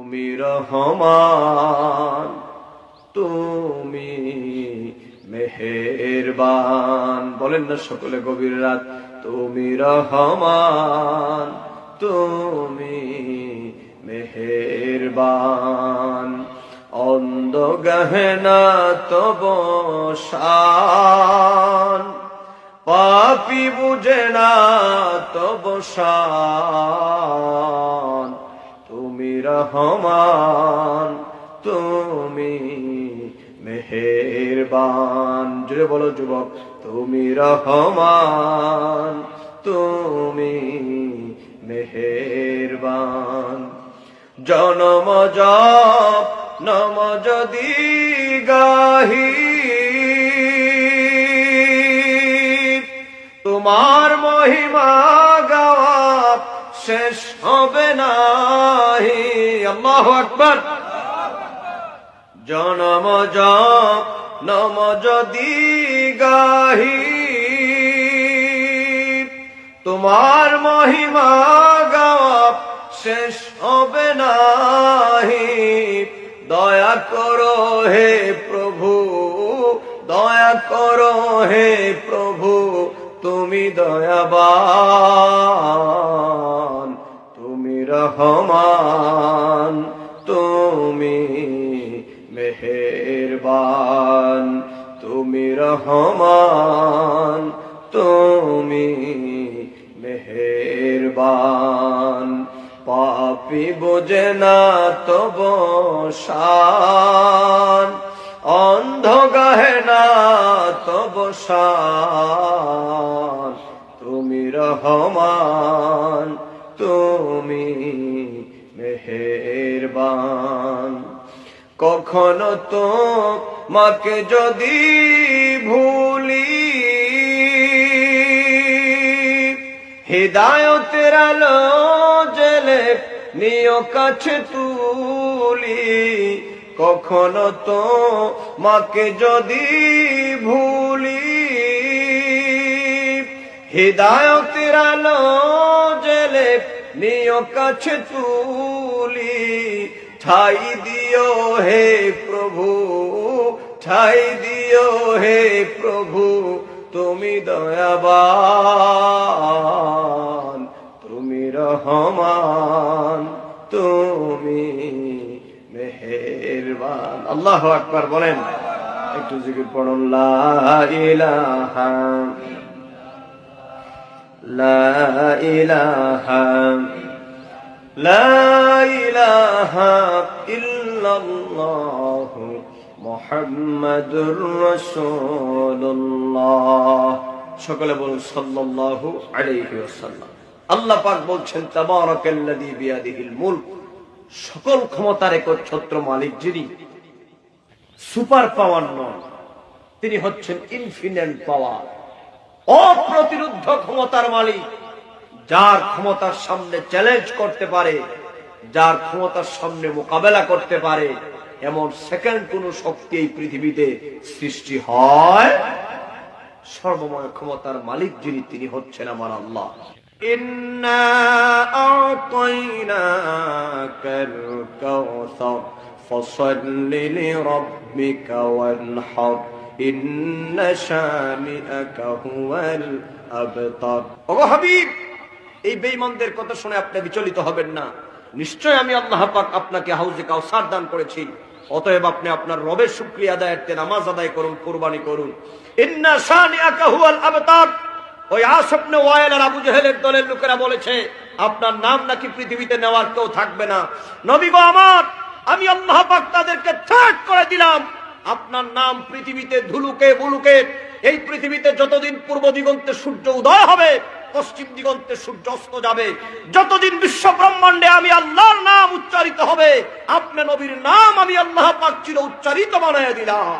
তুমি রহমান, তুমি মেহেরবান। বলেন না সকলে গভীর রাত, তুমি রহমান, তুমি মেহেরবান। অন্ধ গহনা তব শান, পাপী বুঝে না তব শান। তুমি রহমান, তুমি মেহেরবান। জুড়ে বলো যুবক, তুমি রহমান, তুমি মেহেরবান। জনম জপ নম যদি গাহি, তোমার মহিমা গাওয়া শেষ হবে নাহি। আল্লাহু আকবার। জনম জপ নম যদি গাহি, তোমার মহিমা গাওয়া শেষ হবে নাহি। দয়া করো হে প্রভু, দয়া করো হে প্রভু, তুমি দয়াবান। তুমি রহমান, তুমি মেহেরবান। তুমি রহমান, তুমি মেহেরবান। পাপী বোঝে না তব শান, অন্ধ গাহে না তব শান। তুমি রহমান, তুমি মেহেরবান। কখনো তো মাকে যদি ভুলি, হিদায়তের আলো জেলে নিও কাছে তুলি। কখনো তো মাকে যদি ভুলি, হিদায়তের আলো জেলে নিও কাছে তুলি। ঠাই দিও হে প্রভু, ঠাই দিও হে প্রভু, তুমি দয়াবান। তুমি রহমান, তুমি মেহেরবান। আল্লাহু আকবার বলেন। একটু জিকির পড়ুন। লা ইলাহা, লা ইলাহা, লা ইলাহা ইল্লাল্লাহু মুহাম্মাদুর রাসূলুল্লাহ। সকলে বলুন সাল্লাল্লাহু আলাইহি ওয়াসাল্লাম। আল্লাহ পাক বলছেন, তাবারাকাল্লাযী বিয়াদিহিল মুলক, সকল ক্ষমতার একচ্ছত্র মালিক যিনি, সুপার পাওয়ার নন, তিনি হচ্ছেন ইনফিনিট পাওয়ার, অপ্রতিরোধ্য ক্ষমতার মালিক। যার ক্ষমতার সামনে চ্যালেঞ্জ করতে পারে, যার ক্ষমতার সামনে মোকাবেলা করতে পারে, এমন সেকেন্ড কোন শক্তি এই পৃথিবীতে সৃষ্টি হয়? সর্বময় ক্ষমতার মালিক যিনি, তিনি হচ্ছেন আমার আল্লাহ। ইন্না আ'তাইনাকাল কাউসার ফাসাল্লি লিরাব্বিকা ওয়ানহার ইন্না শানিআকা হুয়াল আবতার। ও হাবিব, এই বেঈমানদের কথা শুনে আপনি বিচলিত হবেন না। নিশ্চয় আমি আল্লাহ পাক আপনাকে হাউজে কাউসার দান করেছি। অতএব আপনি আপনার রবের শুকরিয়া আদায়ার্থে নামাজ আদায় করুন, কুরবানি করুন। ইন্না শানিআকা হুয়াল আবতার। ওই আস ইবনে ওয়াইল আর আবু জেহেলের দলের লোকেরা বলেছে আপনার নাম নাকি পৃথিবীতে নেওয়ার কেউ থাকবে না। নবী গো আমার, আমি আল্লাহ পাক তাদেরকে থ্রেট করে দিলাম, আপনার নাম পৃথিবীতে ধুলুকে বুলুকে, এই পৃথিবীতে যতদিন পূর্ব দিগন্তে সূর্য উদয় হবে, পশ্চিম দিগন্তে সূর্য অস্ত যাবে, যতদিন বিশ্ব ব্রহ্মাণ্ডে আমি আল্লাহর নাম উচ্চারিত হবে, আপনার নবীর নাম আমি আল্লাহ পাক চির উচ্চারিত বানায় দিলাম।